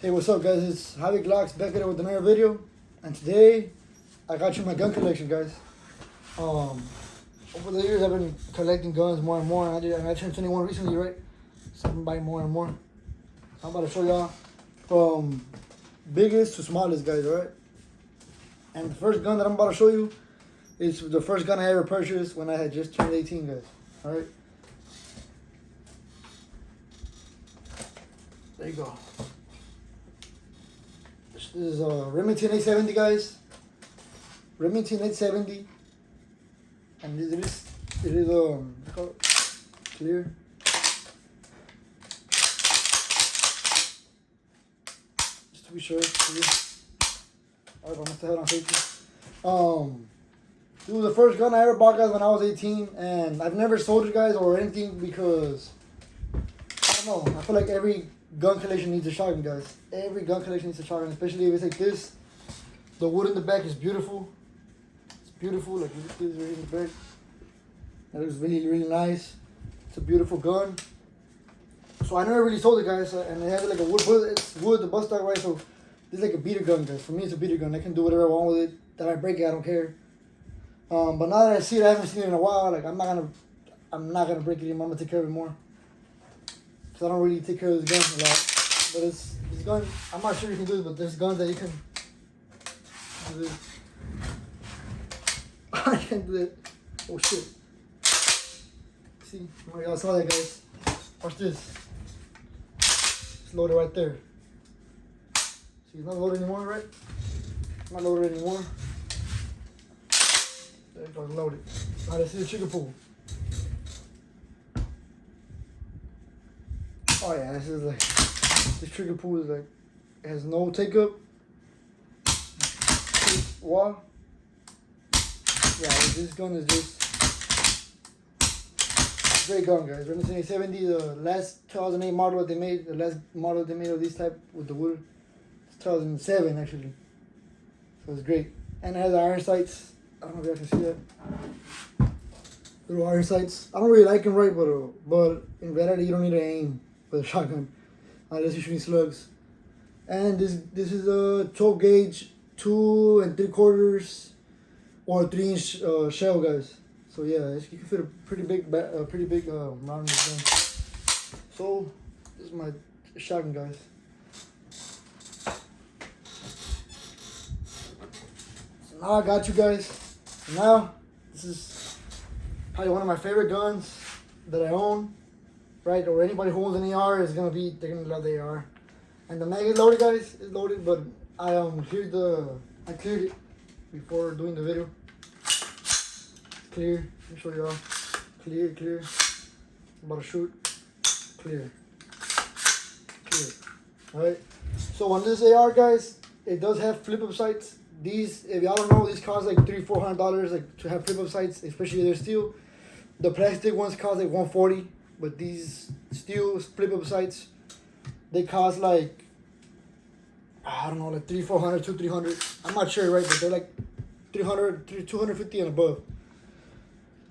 Hey, what's up, guys? It's JaviGlocks back at it with another video, and today I got you my gun collection, guys. Over the years I've been collecting guns more and more, and I turned 21 recently, right? So I've been buying more and more. I'm about to show y'all from biggest to smallest, guys, alright? And the first gun that I'm about to show you is the first gun I ever purchased when I had just turned 18, guys. Alright? There you go. This is a Remington 870, guys. Remington 870, and it is clear. Just to be sure, clear. Alright, I must have had on safety. It was the first gun I ever bought, guys, when I was 18, and I've never sold it, guys, or anything because I don't know. I feel like every gun collection needs a shotgun, guys. Every gun collection needs a shotgun, especially if it's like this. The wood in the back is beautiful. It's beautiful, like this right in the back. That looks really, really nice. It's a beautiful gun. So I never really sold it, guys. And it has like a wood, it's wood, the butt stock, right? So this is like a beater gun, guys. For me, it's a beater gun. I can do whatever I want with it. That I break it, I don't care. But now that I see it, I haven't seen it in a while. Like I'm not gonna break it anymore. I'm gonna take care of it more. I don't really take care of this gun a lot, but this gun, I'm not sure you can do it, but there's guns that you can do this. I can't do it. Oh shit. See, y'all saw that, guys. Watch this. It's loaded right there. See, it's not loaded anymore, right? It's not loaded anymore. There it goes, loaded. Now let's see the trigger pull. Oh yeah, this is like, this trigger pull is like, it has no take up. Wall. Yeah, this gun is just great gun, guys. Remington 870, the last 2008 model that they made, the last model they made of this type with the wood, it's 2007 actually. So it's great. And it has iron sights. I don't know if y'all can see that. Little iron sights. I don't really like them, right, but in reality you don't need to aim with a shotgun unless you're shooting slugs. And this is a 12 gauge 2 3/4 or 3-inch shell, guys. So yeah, you can fit a pretty big round in this gun. So this is my shotgun, guys. So now I got you guys. Now this is probably one of my favorite guns that I own. Right, or anybody who owns an AR they're gonna love the AR. And the mag is loaded, guys. It's loaded, but I cleared it before doing the video. It's clear. Let me show y'all. Clear. I'm about to shoot. Clear. Alright. So on this AR, guys, it does have flip up sights. These, if y'all don't know, these cost like $300-400 like to have flip up sights, especially if they're steel. The plastic ones cost like $140. But these steel flip up sights, they cost like, I don't know, like $300-400, $200-300. I'm not sure, right? But they're like $300, $250 and above.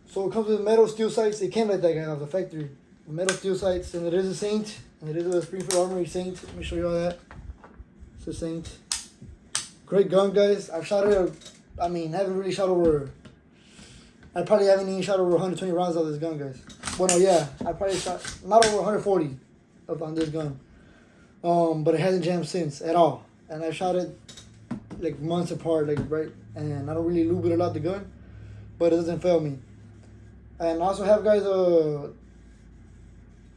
So it comes with metal steel sights. It came like that, guys, off the factory. Metal steel sights, and it is a Saint, and it is a Springfield Armory Saint. Let me show you all that. It's a Saint. Great gun, guys. I've shot it. I haven't really shot over. I probably haven't even shot over 120 rounds of this gun, guys. Well, no, yeah, I probably shot not over 140 on this gun, but it hasn't jammed since at all. And I shot it like months apart, like right. And I don't really lube it a lot, the gun, but it doesn't fail me. And I also have, guys,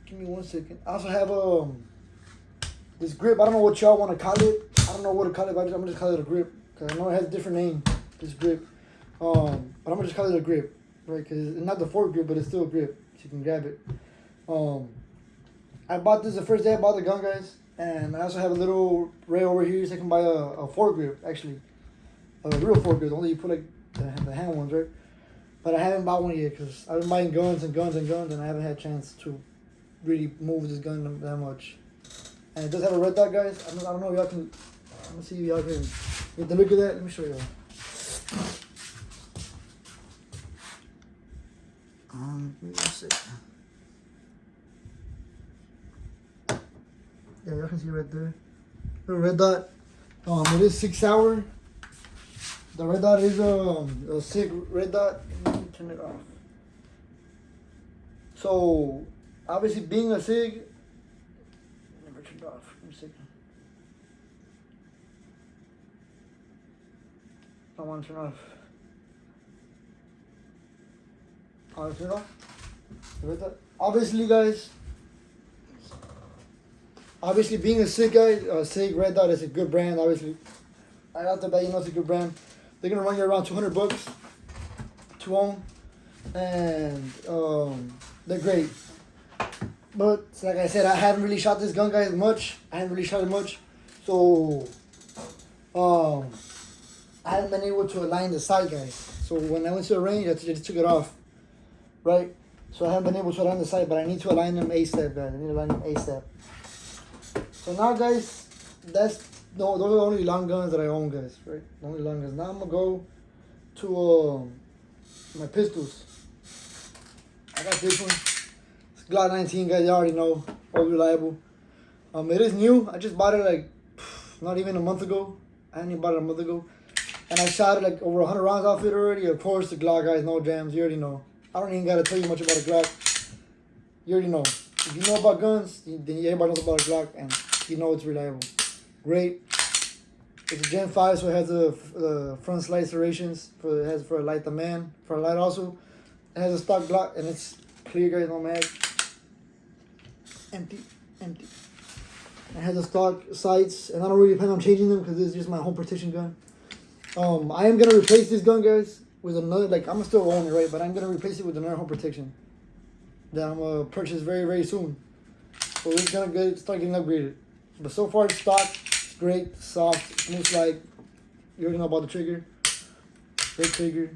give me 1 second. I also have this grip. I don't know what y'all want to call it. I don't know what to call it, but I'm gonna just call it a grip because I know it has a different name. This grip, but I'm gonna just call it a grip, right? Because it's not the fork grip, but it's still a grip. You can grab it. I bought this the first day I bought the gun, guys, and I also have a little rail over here so I can buy a fork grip, actually, a real fork grip. Only you put like the hand ones, right? But I haven't bought one yet because I've been buying guns, and I haven't had a chance to really move this gun that much. And it does have a red dot, guys. I don't know if y'all can. Let me see if y'all can get the look at that. Let me show y'all. Give me 1 second. Yeah, y'all can see right there. The red dot. It is 6 hour. The red dot is a SIG red dot. Let me turn it off. So obviously being a SIG, never turned it off. Give me a second. I want to turn it off. I'll turn it off. The red dot. Obviously, guys. Obviously, being a SIG guy, SIG Red Dot is a good brand. Obviously, right out the bat, you know it's a good brand. They're gonna run you around $200 to own, and they're great. But like I said, I haven't really shot this gun, guys, much. I haven't really shot it much, so I haven't been able to align the sight, guys. So when I went to the range, I just took it off, right? So I haven't been able to align the sight, but I need to align them ASAP, guys. I need to align them ASAP. So now, guys, those are the only long guns that I own, guys, right? The only long guns. Now I'm gonna go to my pistols. I got this one. It's Glock 19, guys. You already know, all reliable. It is new. I just bought it like not even a month ago. I hadn't even bought it a month ago, and I shot it like over 100 rounds off it already. Of course, the Glock, guys, no jams. You already know. I don't even gotta tell you much about a Glock. You already know. If you know about guns, then everybody knows about a Glock, and you know it's reliable. Great. It's a Gen 5, so it has the front slide serrations. It has for a light the man, for a light also. It has a stock Glock, and it's clear, guys, no mag. Empty. It has a stock sights, and I don't really plan on changing them because this is just my home protection gun. I am gonna replace this gun, guys, with another. Like, I'm still own it, right? But I'm gonna replace it with another home protection that I'm gonna purchase very, very soon. So it's gonna start getting upgraded. But so far, it's stock. It's great, soft, smooth slide. You already know about the trigger. Great trigger.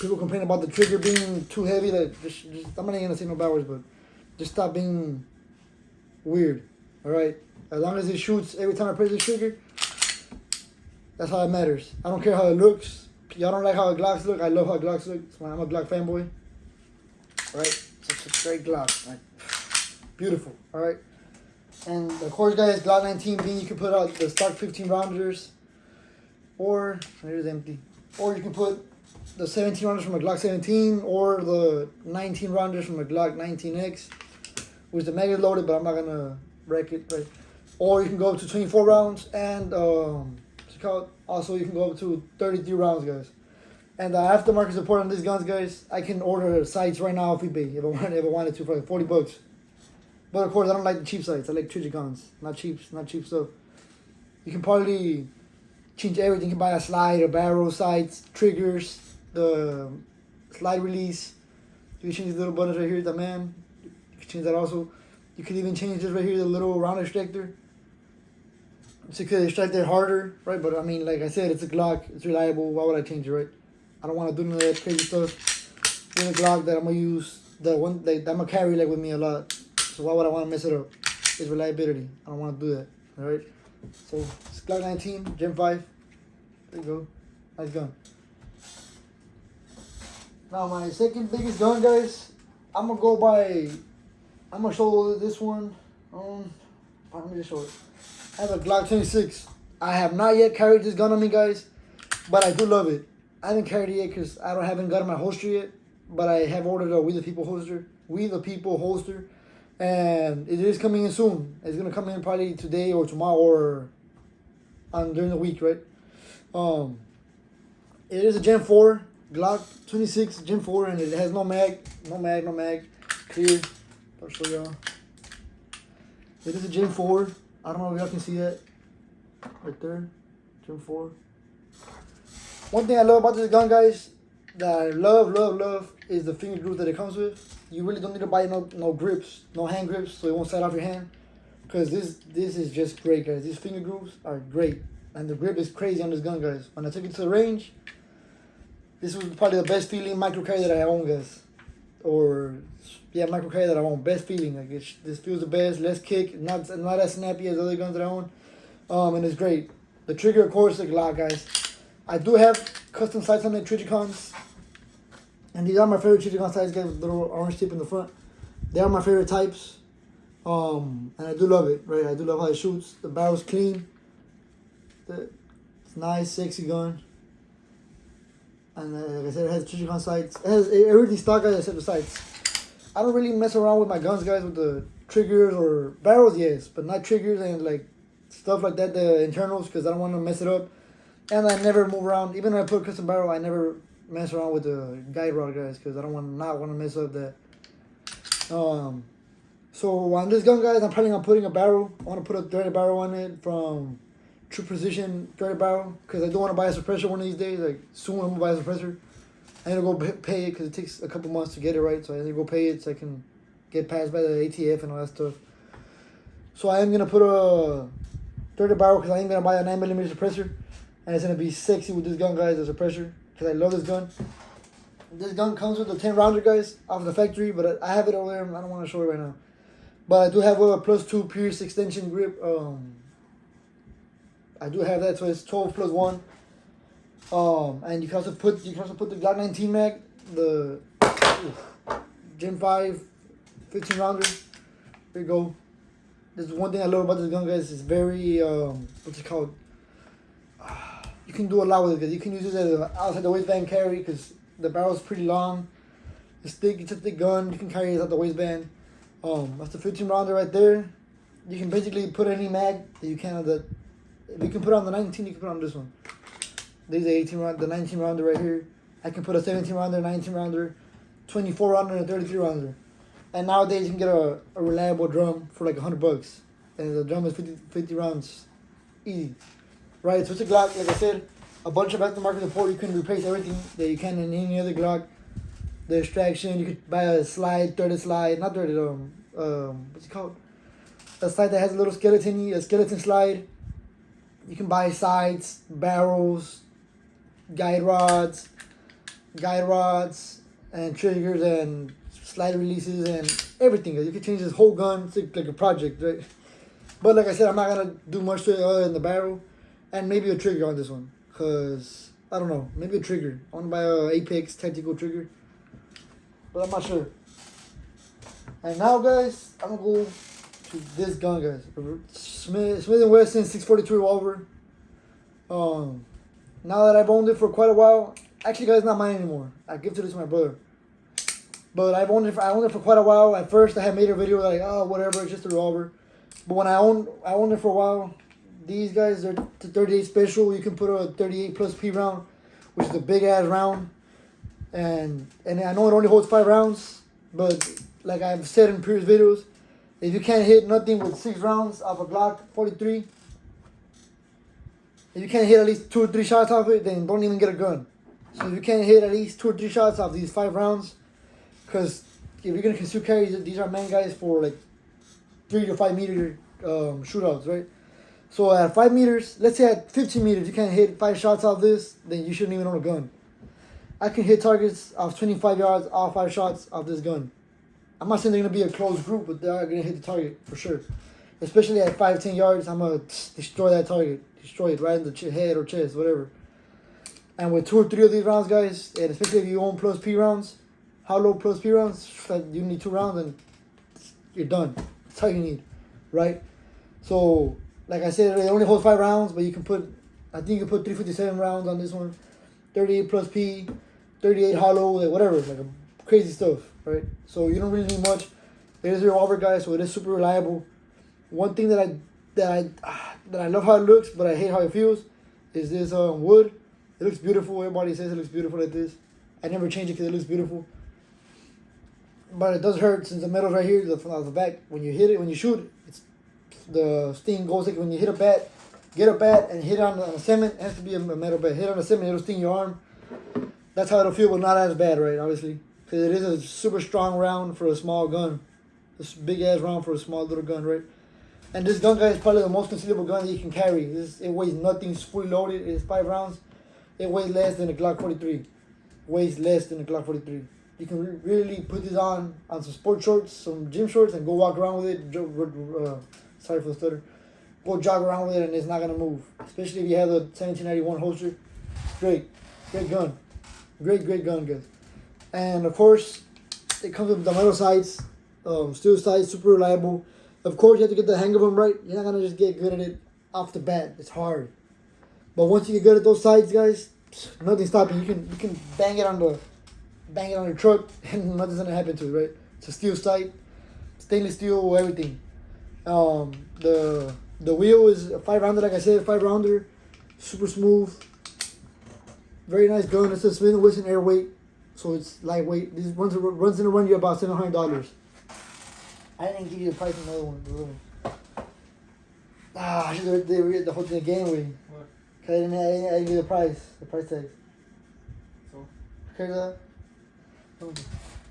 People complain about the trigger being too heavy. Like, just I'm not even gonna say no bad words, but just stop being weird. All right. As long as it shoots every time I press the trigger, that's all that matters. I don't care how it looks. Y'all don't like how Glocks look. I love how Glocks look. I'm a Glock fanboy. All right. It's a great Glock. Like, beautiful. All right. And of course, guys, Glock 19 being, you can put out the stock 15 rounders, or it is empty, or you can put the 17 rounders from a Glock 17, or the 19 rounders from a Glock 19X, which the mag is loaded, but I'm not gonna wreck it, right? Or you can go up to 24 rounds, and also you can go up to 33 rounds, guys. And the aftermarket support on these guns, guys, I can order sights right now off eBay if I wanted to for like $40. But of course, I don't like the cheap sights. I like Trigicons, not cheap stuff. You can probably change everything. You can buy a slide, a barrel, sights, triggers, the slide release. You can change the little buttons right here, the man. You can change that also. You can even change this right here, the little round extractor. So you could extract it harder, right? But I mean, like I said, it's a Glock. It's reliable. Why would I change it, right? I don't want to do none of that crazy stuff. With a Glock that I'm gonna use, the one that I'm gonna carry like with me a lot. So why would I want to mess it up? It's reliability. I don't want to do that. All right. So it's Glock 19 Gen 5. There you go. Nice gun. Now my second biggest gun, guys. I'm gonna show this one. Let me just show it. I have a Glock 26. I have not yet carried this gun on me, guys, but I do love it. I haven't carried it yet because I haven't gotten my holster yet, but I have ordered a We the People holster. And it is coming in soon. It's gonna come in probably today or tomorrow or during the week, right? It is a Gen 4 Glock 26 Gen 4, and it has no mag. Clear. I'll show y'all. It is a Gen 4. I don't know if y'all can see that right there. Gen 4. One thing I love about this gun, guys, that I love is the finger grip that it comes with. You really don't need to buy no grips, no hand grips, so it won't slide off your hand. Because this is just great, guys. These finger grooves are great. And the grip is crazy on this gun, guys. When I took it to the range, this was probably the best feeling micro carry that I own, guys. Micro carry that I own. Best feeling. Like this feels the best. Less kick. Not as snappy as other guns that I own. And it's great. The trigger, of course, like a lot, guys. I do have custom sights on the Trigicons. And these are my favorite Trigicon sights, guys, with little orange tip in the front. They are my favorite types. And I do love it, right? I do love how it shoots. The barrel's clean. It's nice, sexy gun. And like I said, it has Trigon sights. It has everything stock, guys, except the sights. I don't really mess around with my guns, guys, with the triggers or barrels, yes, but not triggers and like stuff like that, the internals, because I don't want to mess it up. And I never move around. Even when I put a custom barrel, I never mess around with the guide rod, guys, because I don't want to mess up that. So on this gun, guys, I'm planning on putting a barrel. I want to put a threaded barrel on it from True Precision threaded barrel, because I do want to buy a suppressor one of these days. Like soon I'm gonna buy a suppressor. I need to go pay it because it takes a couple months to get it right. So I need to go pay it so I can get passed by the ATF and all that stuff. So I am gonna put a threaded barrel because I am gonna buy a 9mm suppressor, and it's gonna be sexy with this gun, guys. The suppressor, because I love this gun. This gun comes with a 10-rounder, guys, off the factory, but I have it over there. I don't want to show it right now. But I do have a +2 Pierce extension grip. I do have that, so it's 12 + 1. And you can also put the Glock 19 mag, the Gen 5 15-rounder. There you go. There's one thing I love about this gun, guys. It's very what's it called? You can do a lot with it, because you can use it as an outside the waistband carry, because the barrel's pretty long. It's thick. It's a thick gun. You can carry it out the waistband. That's the 15-rounder right there. You can basically put any mag that you can on the. If you can put on the 19, you can put on this one. There's the 18-rounder, the 19-rounder right here. I can put a 17-rounder, 19-rounder, 24-rounder, and a 33-rounder. And nowadays you can get a reliable drum for like $100, and the drum is 50 rounds, easy. Right, so it's a Glock, like I said, a bunch of aftermarket support. You can replace everything that you can in any other Glock. The extraction, you could buy a slide, threaded slide, not threaded, what's it called? A slide that has a little skeleton slide. You can buy sights, barrels, guide rods, and triggers and slide releases and everything. You can change this whole gun. It's like a project, right? But like I said, I'm not gonna do much to it other than the barrel and maybe a trigger on this one, cause I don't know, maybe a trigger. I want to buy a Apex tactical trigger, but I'm not sure. And now, guys, I'm gonna go to this gun, guys. Smith & Wesson 642 revolver. Now that I've owned it for quite a while, actually, guys, it's not mine anymore. I gifted it to my brother. But I owned it for quite a while. At first, I had made a video like, oh, whatever, it's just a revolver. But when I owned it for a while. These guys are 38 special. You can put a 38 plus P round, which is a big ass round. And I know it only holds 5 rounds, but like I've said in previous videos, if you can't hit nothing with 6 rounds off a Glock 43, if you can't hit at least 2 or 3 shots off it, then don't even get a gun. So if you can't hit at least 2 or 3 shots off these 5 rounds, because if you're gonna conceal carry, these are main guys for like 3 to 5 meter shootouts, right? So at 5 meters, let's say at 15 meters, you can't hit 5 shots off this, then you shouldn't even own a gun. I can hit targets off 25 yards, all 5 shots off this gun. I'm not saying they're going to be a close group, but they are going to hit the target for sure. Especially at 5-10 yards, I'm going to destroy that target. Destroy it right in the head or chest, whatever. And with 2 or 3 of these rounds, guys, and especially if you own plus P rounds, hollow plus P rounds, you need 2 rounds and you're done. That's all you need, right? So, like I said, it only holds 5 rounds, but you can put, I think you can put 357 rounds on this one. 38 plus P, 38 hollow, like whatever, like crazy stuff, right? So you don't really need much. It is a revolver, guys, so it is super reliable. One thing that I love how it looks, but I hate how it feels, is this wood. It looks beautiful. Everybody says it looks beautiful like this. I never change it because it looks beautiful. But it does hurt since the metal's right here, the back. When you hit it, when you shoot, the sting goes like when you hit a bat. Get a bat and hit it on the cement. It has to be a metal bat. Hit it on the cement, it'll sting your arm. That's how it'll feel, but not as bad, right? Obviously. Because it is a super strong round for a small gun. This big ass round for a small little gun, right? And this gun, guys, is probably the most concealable gun that you can carry. It weighs nothing, it's fully loaded. It's 5 rounds. It weighs less than a Glock 43. Weighs less than a Glock 43. You can really put this on some sport shorts, some gym shorts, and go walk around with it. Sorry for the stutter. Go jog around with it and it's not going to move. Especially if you have the 1791 holster. Great gun. Great gun, guys. And of course, it comes with the metal sights. Steel sights, super reliable. Of course, you have to get the hang of them right. You're not gonna just get good at it off the bat. It's hard. But once you get good at those sights, guys, nothing's stopping. You can bang it on the truck, and nothing's gonna happen to it, right? It's a steel sight, stainless steel, everything. The wheel is a 5-rounder, like I said, 5-rounder, super smooth, very nice gun. It's a Smith & Wesson airweight, so it's lightweight. This runs in a run you about $700. I didn't give you the price on another one. The little one. I should have read the whole thing again with you. What? Cause I didn't give you the price tag. So? Okay,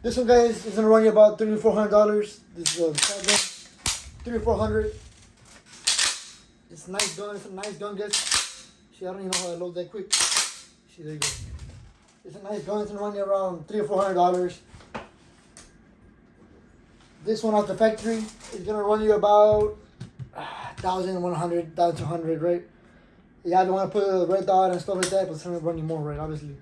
this one, guys, is gonna run you about $300 to $400. This is a shotgun, $300 to $400. It's a nice gun. It's a nice gun, guys. See, I don't even know how to load that quick. See, there you go. It's a nice gun. It's gonna run you around $300 or $400. This one off the factory is gonna run you about 1,100, 1,200, right? Yeah, I don't want to put a red dot and stuff like that, but it's gonna run you more, right? Obviously,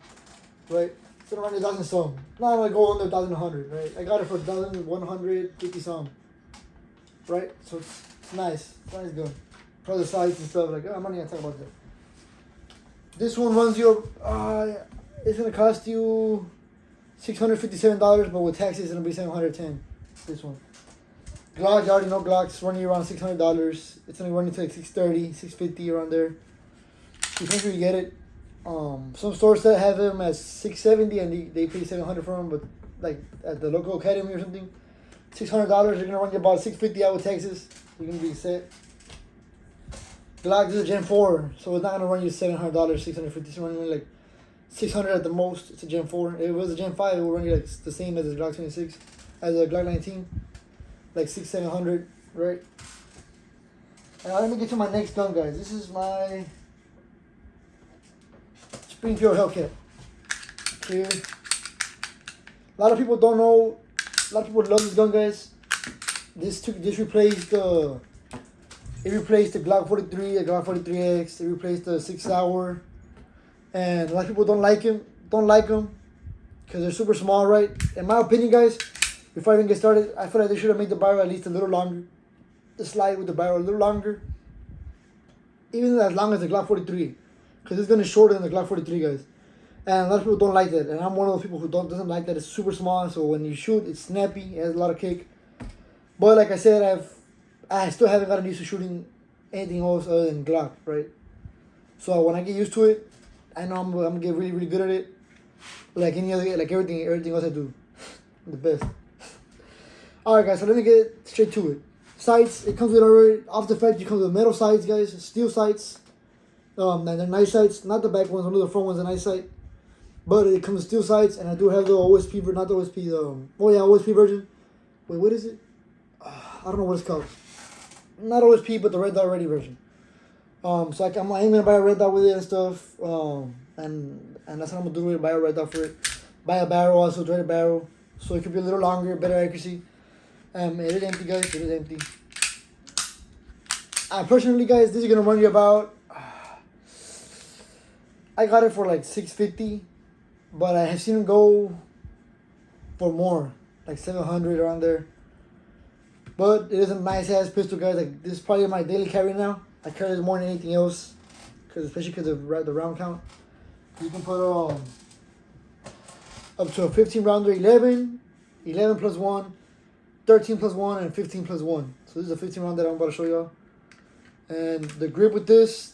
right? It's gonna run you 1,000 some. Not gonna go under 1,100, right? I got it for 1,150 some, right? So it's nice. It's nice gun. For the size and stuff, like, I'm not gonna talk about that. This one runs you, it's gonna cost you $657, but with taxes, it's gonna be $710. This one. Glock, you already know Glocks run you around $600. It's gonna run you to like $630, $650 around there. You make sure you get it. Some stores that have them at $670 and they pay $700 for them, but like at the local academy or something, $600. They're gonna run you about $650 out with taxes. You're gonna be set. Glock is a Gen 4, so it's not gonna run you $700, $650. It's running you like $600 at the most. It's a Gen 4. If it was a Gen 5, it would run you like the same as a Glock 26, as a Glock 19, like $600-700, right? And let me get to my next gun, guys. This is my Springfield Hellcat. Here. A lot of people don't know. A lot of people love this gun, guys. This replaced the. It replaced the Glock 43, the Glock 43X. It replaced the 6 Hour, and a lot of people don't like them. Because they're super small, right? In my opinion, guys, before I even get started, I feel like they should have made the barrel at least a little longer. The slide with the barrel a little longer, even as long as the Glock 43, because it's gonna shorter than the Glock 43, guys. And a lot of people don't like that, and I'm one of those people who doesn't like that. It's super small, so when you shoot, it's snappy. It has a lot of kick. But like I said, I still haven't gotten used to shooting anything else other than Glock, right? So when I get used to it, I know I'm gonna get really, really good at it. Like any other, like everything else I do, I'm the best. All right, guys. So let me get straight to it. Sights. It comes with already off the factory. It comes with metal sights, guys. Steel sights. And they're nice sights. Not the back ones. Only the front one's a nice sight. But it comes with steel sights, and I do have the OSP, not the OSP. OSP version. Wait, what is it? I don't know what it's called. Not OSP, but the red dot ready version. So I'm gonna buy a red dot with it and stuff. And that's what I'm gonna do. Buy a red dot for it. Buy a barrel also, dreaded barrel, so it could be a little longer, better accuracy. It is empty, guys. It is empty. Personally, guys, this is gonna run you about. I got it for like $650, but I have seen them go for more, like $700 around there. But it is a nice ass pistol, guys. Like, this is probably my daily carry now. I carry this more than anything else, especially because of the round count. You can put up to a 15 rounder, 11 plus 1, 13 plus 1, and 15 plus 1. So this is a 15 round that I'm about to show y'all. And the grip with this,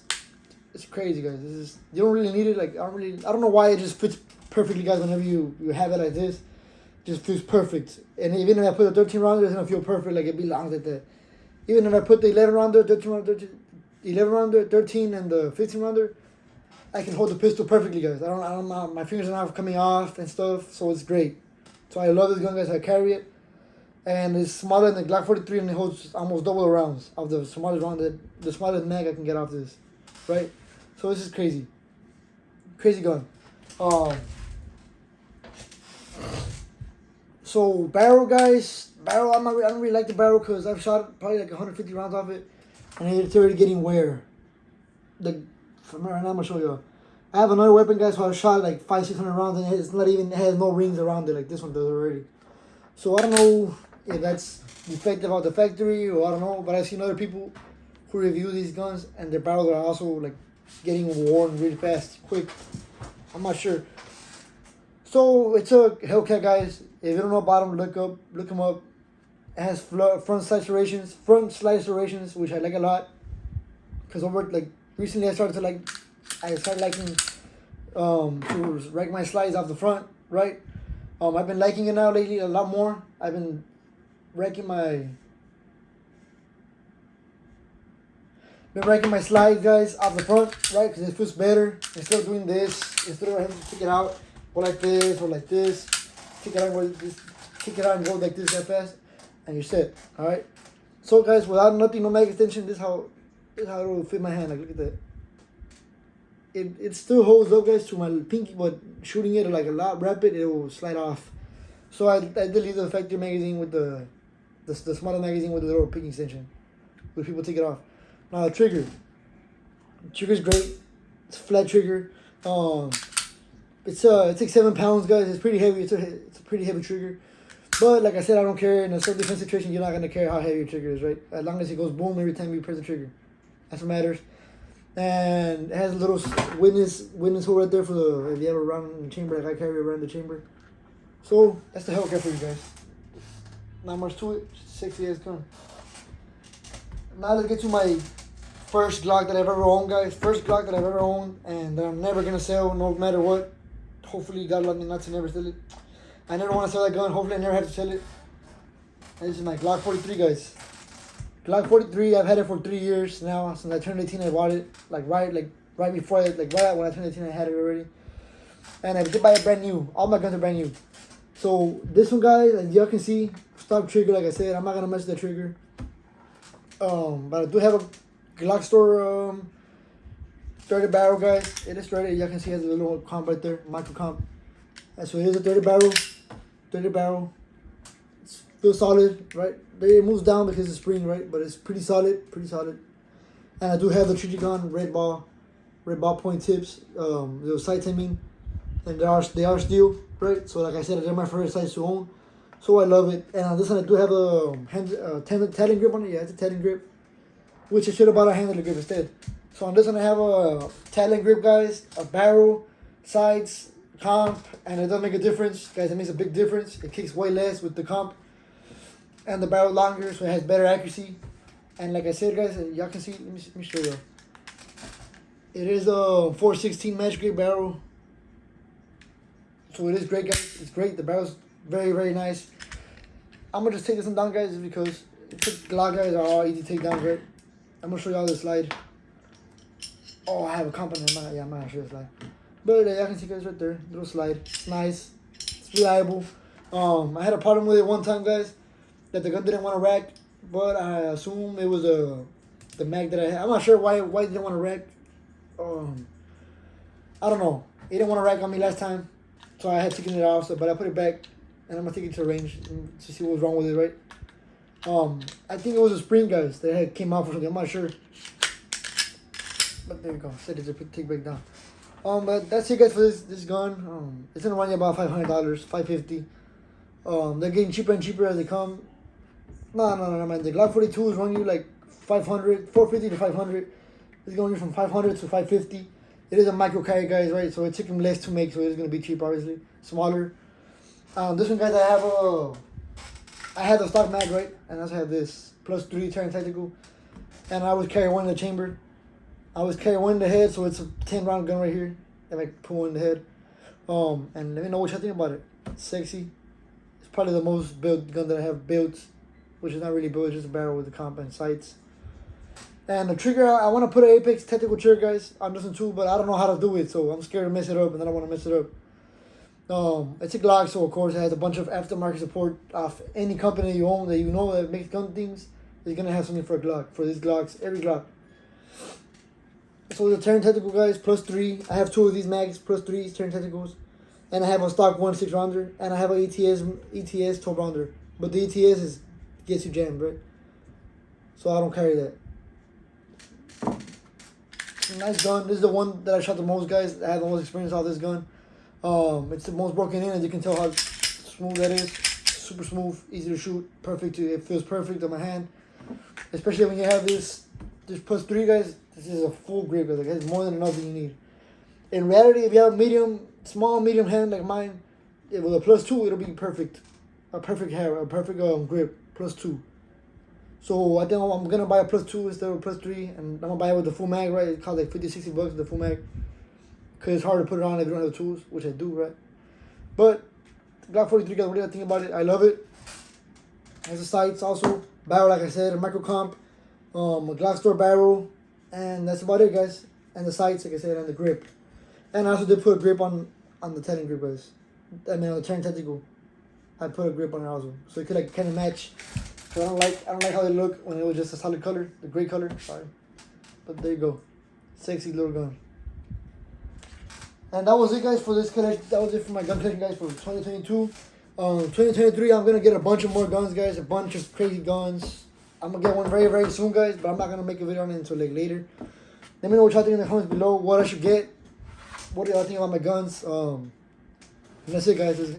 it's crazy, guys. You don't really need it. Like, I don't know why it just fits perfectly, guys. Whenever you have it like this, it just feels perfect. And even if I put a 13 rounder, it's gonna feel perfect. Like, it belongs like that. Even if I put the 11 rounder, 13 rounder, 11 rounder, 13, and the 15 rounder, I can hold the pistol perfectly, guys. I don't my fingers are not coming off and stuff, so it's great. So I love this gun, guys. I carry it, and it's smaller than the Glock 43, and it holds almost double the rounds of the smallest round, the smallest mag I can get off this, right? So this is crazy gun. So barrel, guys, I don't really like the barrel because I've shot probably like 150 rounds off it, and it's already getting wear. From right now, I'm gonna show you. I have another weapon, guys, who I shot like 500-600 rounds, and it has no rings around it like this one does already. So I don't know if that's defective out the factory or I don't know. But I've seen other people who review these guns and their barrels are also like getting worn really fast, quick. I'm not sure. So it's a Hellcat, guys. If you don't know about them, look them up. It has front slide serrations, which I like a lot. Cause recently I started liking to rack my slides off the front, right? I've been liking it now lately a lot more. I've been racking my slides, guys, off the front, right? Because it feels better instead of doing this. Instead of having to take it out, go like this or like this. Take it out and go like this that fast, and you're set. All right. So, guys, without nothing, no mag extension, this is how it will fit my hand. Like, look at that. It still holds up, guys, to my pinky, but shooting it like a lot rapid, it will slide off. So I did leave the factory magazine with the smaller magazine with the little pinky extension, where people take it off. Now the trigger's great. It's a flat trigger. It's like 7 pounds, guys. It's pretty heavy. It's a pretty heavy trigger. But like I said, I don't care. In a self-defense situation, you're not gonna care how heavy your trigger is, right? As long as it goes boom every time you press the trigger, that's what matters. And it has a little witness hole right there for if you have a round in the chamber, like I carry around the chamber. So that's the Hellcat for you guys. Not much to it. Just a sexy ass gun. Now let's get to my first Glock that I've ever owned, guys. First Glock that I've ever owned, and that I'm never gonna sell, no matter what. Hopefully, God love me not to never sell it. I never want to sell that gun. Hopefully, I never have to sell it. And this is my Glock 43, guys. Glock 43. I've had it for 3 years now. Since I turned 18, I bought it. Right before right when I turned 18, I had it already. And I did buy it brand new. All my guns are brand new. So this one, guys, as y'all can see, stop trigger. Like I said, I'm not gonna mess with the trigger. But I do have a Glock store threaded barrel, guys. It is threaded. Y'all can see it has a little comp right there, micro comp. And so it is a threaded barrel. Threaded barrel. It's still solid, right? It moves down because it's spring, right? But it's pretty solid, And I do have the Trigon red ball point tips. Those sights, I mean, and they are steel, right? So like I said, they're my favorite sights to own. So I love it. And on this one, I do have a tatting grip on it. Yeah, it's a tatting grip, which I should have bought a handle grip instead. So on this one, I have a tatting grip, guys, a barrel, sides, comp, and it does make a difference, guys. It makes a big difference. It kicks way less with the comp, and the barrel longer, so it has better accuracy. And like I said, guys, y'all can see. Let me show you. It is a 416 match grade barrel, so it is great, guys. It's great. The barrel's very, very nice. I'm gonna just take this one down, guys, because it's a Glock, guys, are all easy to take down, right? I'm gonna show y'all the slide. Oh, I have a comp on it. I'm not sure the slide. But y'all can see, guys, right there, little slide. It's nice. It's reliable. I had a problem with it one time, guys, that the gun didn't want to rack, but I assume it was the mag that I had. I'm not sure why it didn't want to rack. I don't know. It didn't want to rack on me last time, so I had taken it off. But I put it back, and I'm gonna take it to range to see what was wrong with it, right? I think it was a spring, guys, that had came off or something. I'm not sure. But there you go. Set it to take back down. But that's it, guys, for this gun. It's gonna run you about $500, $550. They're getting cheaper and cheaper as they come. No, man. The Glock 42 is running you like $450 to $500. It's going you from $500 to $550. It is a micro carry, guys, right? So it took them less to make, so it's gonna be cheap, obviously, smaller. This one, guys, I had the stock mag, right, and I also have this +3 turn tactical, and I always carry one in the chamber. I always carry one in the head, so it's a 10-round gun right here. If I put one in the head. And let me know what you think about it. It's sexy. It's probably the most built gun that I have built, which is not really built, it's just a barrel with the comp and sights. And the trigger, I want to put an Apex tactical trigger, guys, on this one too, but I don't know how to do it, so I'm scared to mess it up, and I don't want to mess it up. It's a Glock, so of course it has a bunch of aftermarket support off any company you own that you know that makes gun things. Is gonna have something for a Glock, for these Glocks, every Glock. So the turn tactical, guys, +3. I have 2 of these mags, +3 turn tacticals, and I have a stock 1 6-rounder, and I have an ETS 12-rounder. But the ETS gets you jammed, right? So I don't carry that. Nice gun. This is the one that I shot the most, guys. I have the most experience out of this gun. It's the most broken in, as you can tell how smooth that is. super smooth, easy to shoot, perfect. It feels perfect on my hand, especially when you have this +3, guys. This is a full grip, guys. Like, it's more than enough that you need. In reality, if you have a small medium hand like mine, with a +2, it'll be perfect. A perfect grip, +2. So I think I'm gonna buy a +2 instead of a +3, and I'm gonna buy it with the full mag, right? It costs like $50-$60 the full mag, cause it's hard to put it on if you don't have the tools, which I do, right? But Glock 43, guys, what do you think about it? I love it. Has the sights also, barrel, like I said, a micro comp, a Glock store barrel, and that's about it, guys. And the sights, like I said, and the grip. And I also did put a grip on the Tenon grip, guys. I mean, on the Turn Tactical, I put a grip on it also, so it could like kind of match. I don't like how they look when it was just a solid color, the gray color. Sorry, but there you go, sexy little gun. And that was it, guys, for this collection. That was it for my gun collection, guys, for 2022. 2023, I'm gonna get a bunch of more guns, guys. A bunch of crazy guns. I'm gonna get one very, very soon, guys. But I'm not gonna make a video on it until like later. Let me know what y'all think in the comments below. What I should get. What do y'all think about my guns? And that's it, guys.